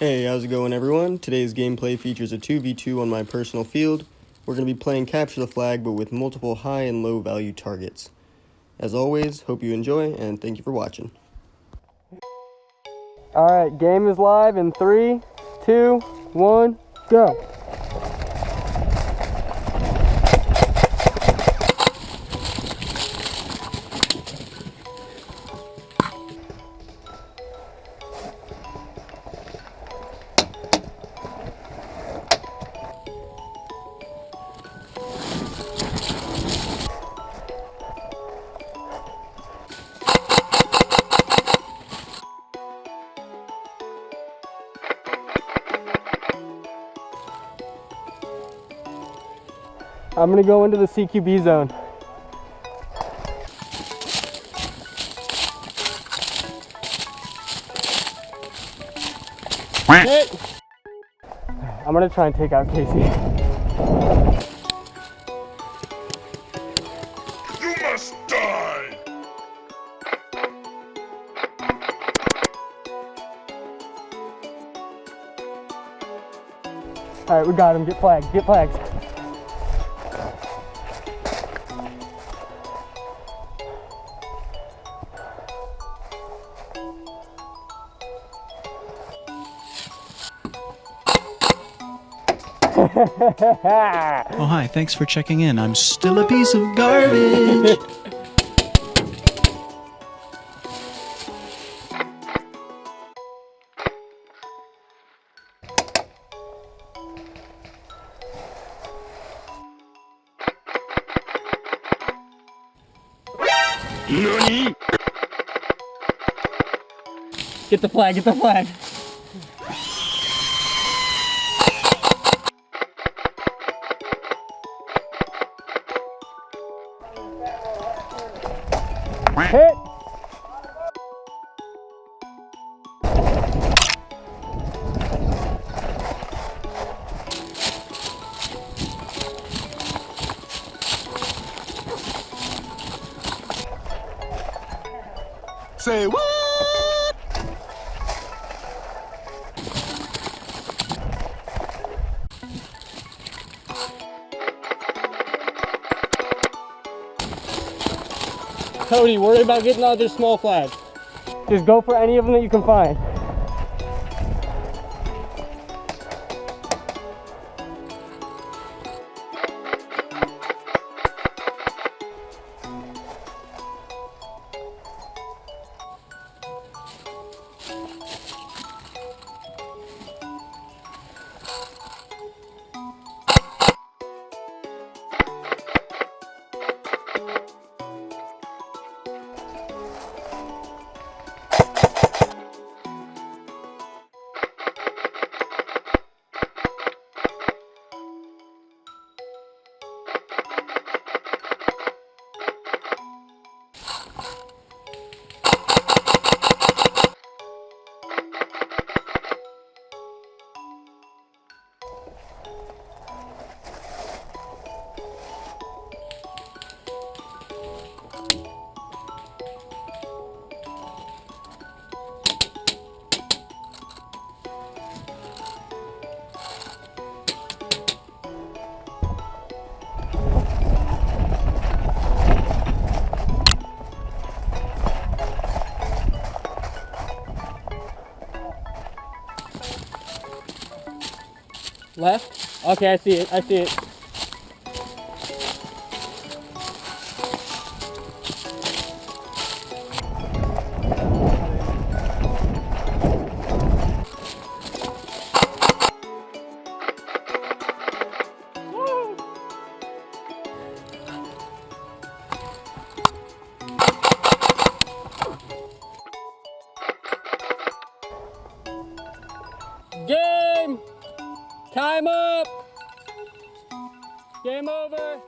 Hey, how's it going everyone? Today's gameplay features a 2v2 on my personal field. We're going to be playing Capture the Flag, but with multiple high and low value targets. As always, hope you enjoy, and thank you for watching. Alright, game is live in 3, 2, 1, go! I'm gonna go into the CQB zone. Hit. I'm gonna try and take out Casey. You must die! Alright, we got him. Get flags. Get flags. Oh, hi, thanks for checking in. I'm still a piece of garbage. NANI?! Get the flag. Get the flag. Hit! Say what? Cody, worry about getting the other small flag. Just go for any of them that you can find. Left? Okay, I see it. I see it. Game! Time up! Game over!